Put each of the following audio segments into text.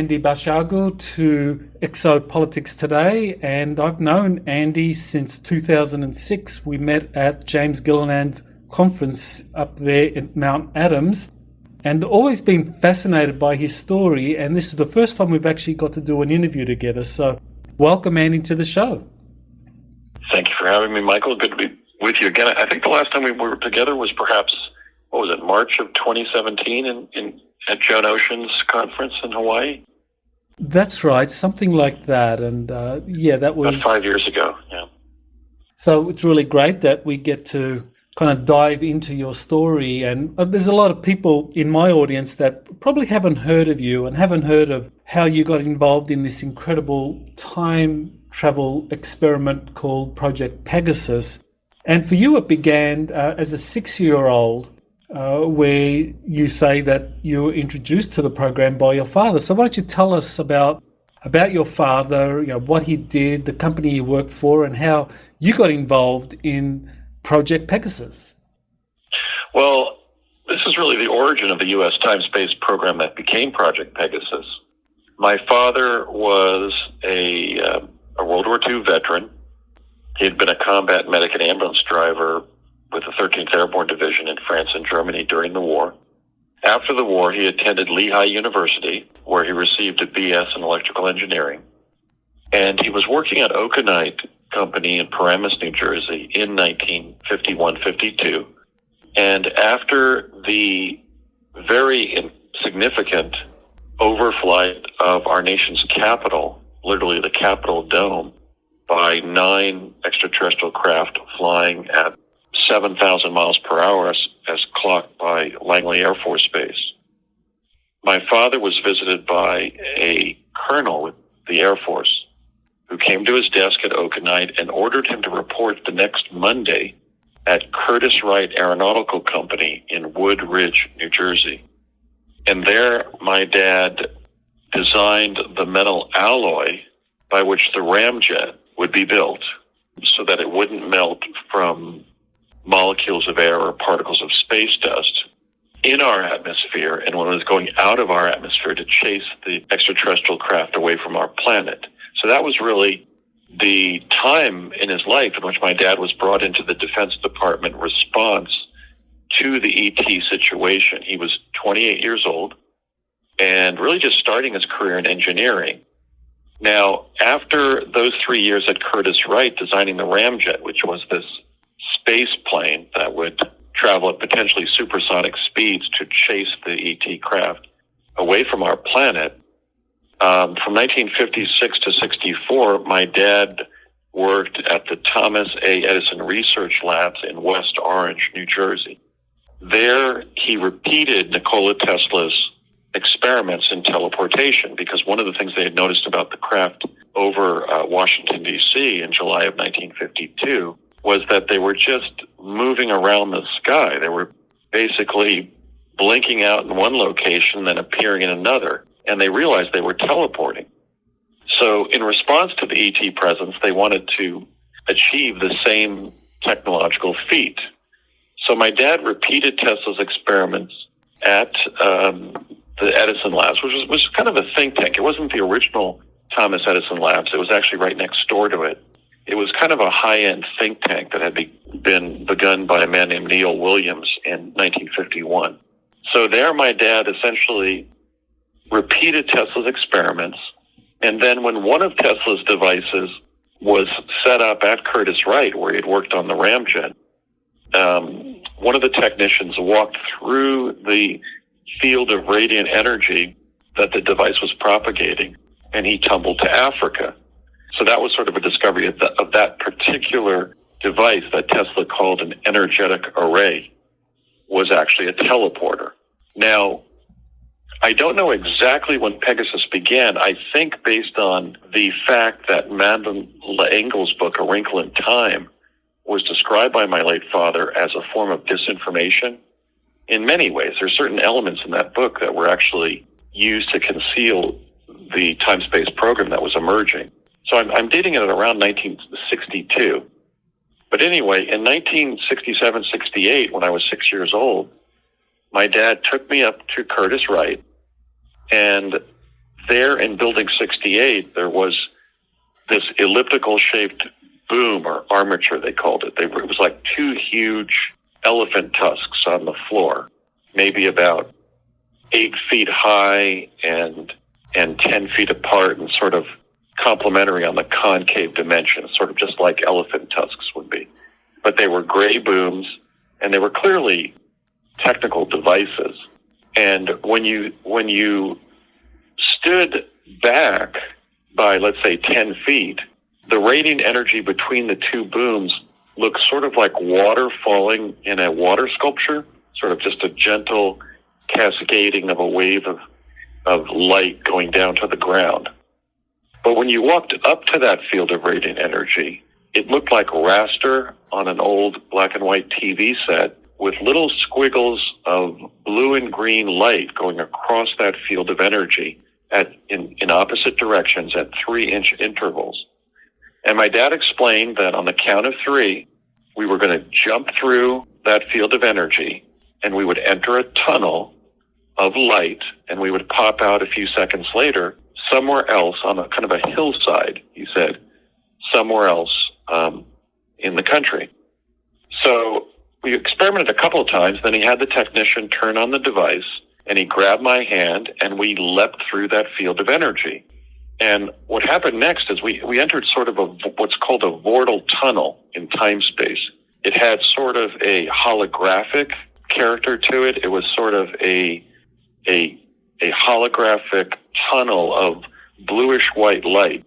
Andy Bashagu to Exopolitics Today, and I've known Andy since 2006. We met at James Gilliland's conference up there at Mount Adams, and always been fascinated by his story, and this is the first time we've actually got to do an interview together. So welcome, Andy, to the show. Thank you for having me, Michael. Good to be with you again. I think the last time we were together was perhaps, March of 2017 at Joan Ocean's conference in Hawaii? That's right, something like that. And that was... About 5 years ago, yeah. So it's really great that we get to kind of dive into your story. And there's a lot of people in my audience that probably haven't heard of you and haven't heard of how you got involved in this incredible time travel experiment called Project Pegasus. And for you, it began as a 6-year-old, where you say that you were introduced to the program by your father. So why don't you tell us about your father, what he did, the company he worked for, and how you got involved in Project Pegasus? Well, this is really the origin of the U.S. time-space program that became Project Pegasus. My father was a World War II veteran. He had been a combat medic and ambulance driver with the 13th Airborne Division in France and Germany during the war. After the war, he attended Lehigh University, where he received a BS in electrical engineering. And he was working at Okanite Company in Paramus, New Jersey in 1951-52. And after the very significant overflight of our nation's capital, literally the Capitol Dome, by 9 extraterrestrial craft flying at 7,000 miles per hour as clocked by Langley Air Force Base. My father was visited by a colonel with the Air Force who came to his desk at Okanite and ordered him to report the next Monday at Curtiss-Wright Aeronautical Company in Wood Ridge, New Jersey. And there, my dad designed the metal alloy by which the ramjet would be built so that it wouldn't melt from molecules of air or particles of space dust in our atmosphere, and when it was going out of our atmosphere to chase the extraterrestrial craft away from our planet. So that was really the time in his life in which my dad was brought into the Defense Department response to the ET situation. He was 28 years old and really just starting his career in engineering. Now, after those 3 years at Curtiss-Wright designing the ramjet, which was this space plane that would travel at potentially supersonic speeds to chase the ET craft away from our planet, from 1956 to 64, my dad worked at the Thomas A. Edison Research Labs in West Orange, New Jersey. There, he repeated Nikola Tesla's experiments in teleportation, because one of the things they had noticed about the craft over Washington, D.C. in July of 1952 was that they were just moving around the sky. They were basically blinking out in one location, then appearing in another, and they realized they were teleporting. So in response to the ET presence, they wanted to achieve the same technological feat. So my dad repeated Tesla's experiments at the Edison Labs, which was kind of a think tank. It wasn't the original Thomas Edison Labs. It was actually right next door to it. It was kind of a high-end think tank that had been begun by a man named Neil Williams in 1951. So there my dad essentially repeated Tesla's experiments, and then when one of Tesla's devices was set up at Curtiss-Wright, where he had worked on the ramjet, one of the technicians walked through the field of radiant energy that the device was propagating, and he tumbled to Africa. So that was sort of a discovery of that particular device that Tesla called an energetic array was actually a teleporter. Now, I don't know exactly when Pegasus began. I think based on the fact that Madeline L'Engle's book, A Wrinkle in Time, was described by my late father as a form of disinformation. In many ways, there's certain elements in that book that were actually used to conceal the time-space program that was emerging. So I'm dating it at around 1962. But anyway, in 1967-68, when I was 6 years old, my dad took me up to Curtiss-Wright, and there in Building 68, there was this elliptical-shaped boom, or armature, they called it. It was like two huge elephant tusks on the floor, maybe about 8 feet high and 10 feet apart, and sort of complementary on the concave dimension, sort of just like elephant tusks would be. But they were gray booms, and they were clearly technical devices. And when you stood back by, let's say, 10 feet, the radiant energy between the two booms looked sort of like water falling in a water sculpture, sort of just a gentle cascading of a wave of light going down to the ground. But when you walked up to that field of radiant energy, it looked like raster on an old black and white TV set with little squiggles of blue and green light going across that field of energy in opposite directions at 3-inch intervals. And my dad explained that on the count of 3, we were going to jump through that field of energy, and we would enter a tunnel of light, and we would pop out a few seconds later somewhere else on a kind of a hillside, he said, somewhere else in the country. So we experimented a couple of times. Then he had the technician turn on the device, and he grabbed my hand, and we leapt through that field of energy. And what happened next is we entered sort of what's called a vortal tunnel in time-space. It had sort of a holographic character to it. It was sort of a holographic tunnel of bluish-white light.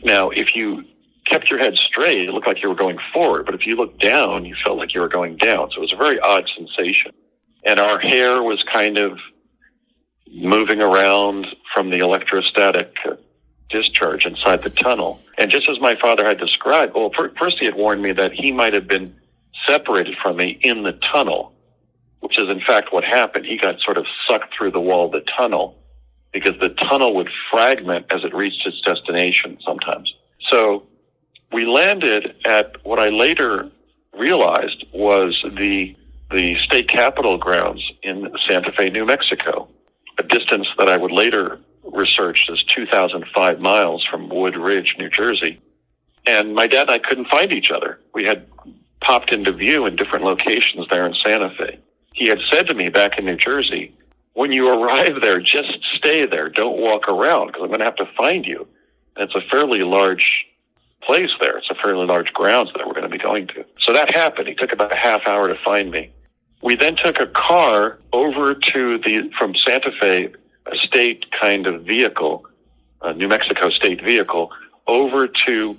Now, if you kept your head straight, it looked like you were going forward. But if you looked down, you felt like you were going down. So it was a very odd sensation. And our hair was kind of moving around from the electrostatic discharge inside the tunnel. And just as my father had described, well, first he had warned me that he might have been separated from me in the tunnel, which is in fact what happened. He got sort of sucked through the wall of the tunnel because the tunnel would fragment as it reached its destination sometimes. So we landed at what I later realized was the state capitol grounds in Santa Fe, New Mexico, a distance that I would later research as 2,005 miles from Wood Ridge, New Jersey. And my dad and I couldn't find each other. We had popped into view in different locations there in Santa Fe. He had said to me back in New Jersey, when you arrive there, just stay there. Don't walk around because I'm going to have to find you. And it's a fairly large place there. It's a fairly large grounds that we're going to be going to. So that happened. He took about a half hour to find me. We then took a car over to from Santa Fe, a state kind of vehicle, a New Mexico state vehicle, over to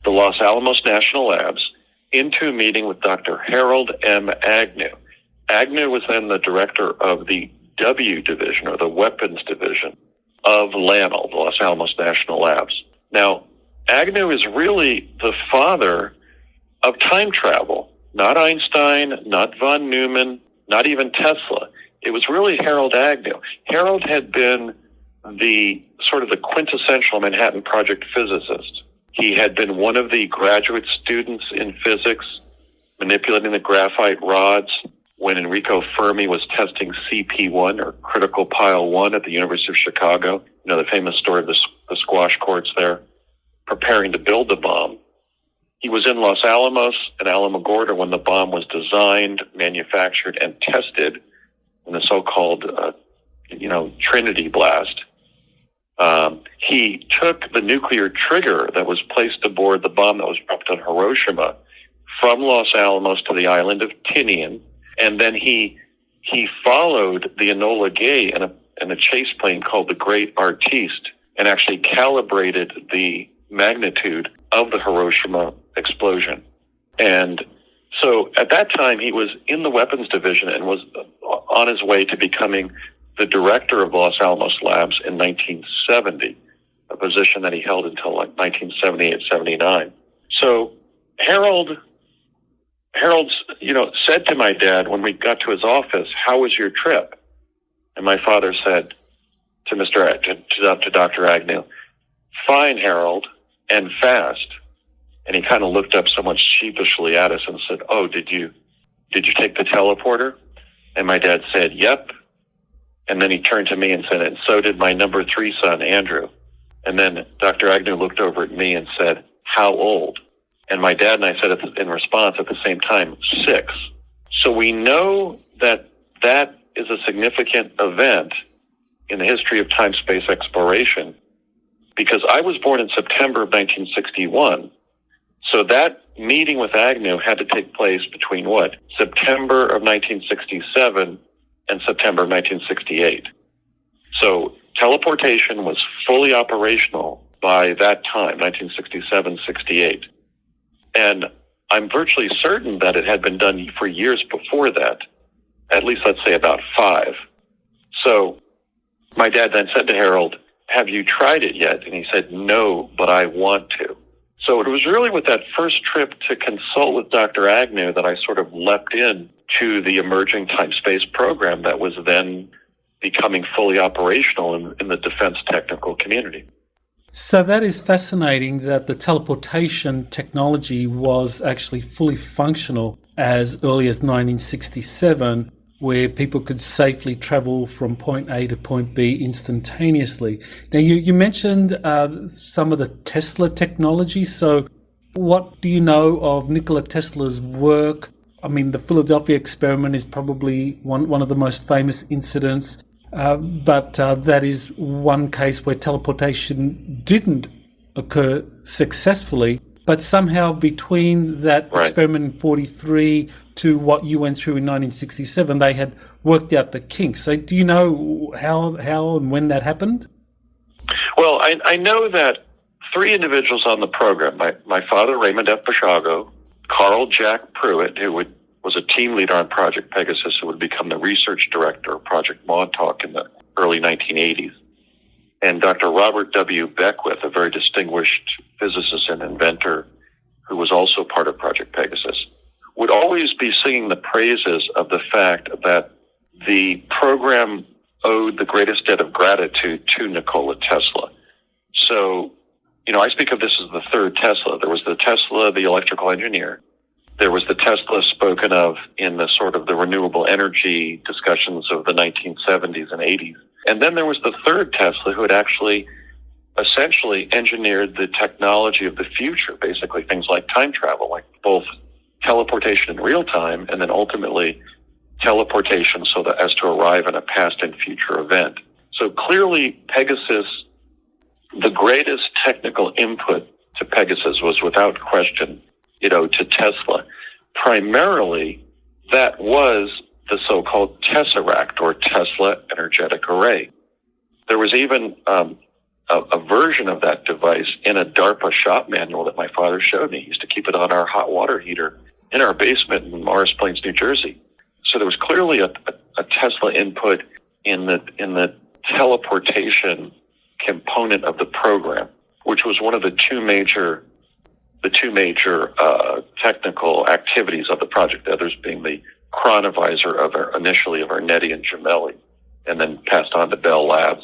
the Los Alamos National Labs into a meeting with Dr. Harold M. Agnew. Agnew was then the director of the W Division, or the Weapons Division, of LANL, the Los Alamos National Labs. Now, Agnew is really the father of time travel. Not Einstein, not von Neumann, not even Tesla. It was really Harold Agnew. Harold had been the sort of the quintessential Manhattan Project physicist. He had been one of the graduate students in physics, manipulating the graphite rods when Enrico Fermi was testing CP1, or critical pile 1, at the University of Chicago. You know, the famous story of the squash courts there, preparing to build the bomb. He was in Los Alamos and Alamogordo when the bomb was designed, manufactured, and tested in the so-called, Trinity blast. He took the nuclear trigger that was placed aboard the bomb that was dropped on Hiroshima from Los Alamos to the island of Tinian, and then he followed the Enola Gay in a chase plane called the Great Artiste, and actually calibrated the magnitude of the Hiroshima explosion. And so at that time, he was in the Weapons Division and was on his way to becoming the director of Los Alamos Labs in 1970, a position that he held until like 1978, 79. So Harold, said to my dad when we got to his office, "How was your trip?" And my father said to Dr. Agnew, "Fine, Harold, and fast." And he kind of looked up somewhat sheepishly at us and said, "Oh, did you take the teleporter?" And my dad said, "Yep." And then he turned to me and said, and so did my number 3 son, Andrew. And then Dr. Agnew looked over at me and said, how old? And my dad and I said in response at the same time, 6. So we know that that is a significant event in the history of time-space exploration, because I was born in September of 1961. So that meeting with Agnew had to take place between what? September of 1967 and September of 1968. So teleportation was fully operational by that time, 1967-68. And I'm virtually certain that it had been done for years before that, at least let's say about 5. So my dad then said to Harold, have you tried it yet? And he said, no, but I want to. So it was really with that first trip to consult with Dr. Agnew that I sort of leapt in to the emerging time-space program that was then becoming fully operational in the defense technical community. So that is fascinating that the teleportation technology was actually fully functional as early as 1967, where people could safely travel from point A to point B instantaneously. Now, you mentioned some of the Tesla technology. So what do you know of Nikola Tesla's work? I mean, the Philadelphia experiment is probably one of the most famous incidents, but that is one case where teleportation didn't occur successfully. But somehow between that experiment in 43 to what you went through in 1967, they had worked out the kinks. So do you know how and when that happened? Well, I know that 3 individuals on the program, my father, Raymond F. Bashago, Carl Jack Pruitt, who was a team leader on Project Pegasus, who would become the research director of Project Montauk in the early 1980s, and Dr. Robert W. Beckwith, a very distinguished physicist and inventor who was also part of Project Pegasus, would always be singing the praises of the fact that the program owed the greatest debt of gratitude to Nikola Tesla. So, I speak of this as the 3rd Tesla. There was the Tesla, the electrical engineer. There was the Tesla spoken of in the sort of the renewable energy discussions of the 1970s and 80s. And then there was the 3rd Tesla who had actually essentially engineered the technology of the future, basically things like time travel, like both teleportation in real time and then ultimately teleportation so that as to arrive in a past and future event. So clearly Pegasus, the greatest technical input to Pegasus was without question, to Tesla. Primarily, that was the so-called tesseract or Tesla energetic array. There was even a version of that device in a DARPA shop manual that my father showed me. He used to keep it on our hot water heater in our basement in Morris Plains, New Jersey. So there was clearly a Tesla input in the teleportation component of the program, which was one of the two major technical activities of the project, the others being the chronovisor initially of Arnetti and Gemelli, and then passed on to Bell Labs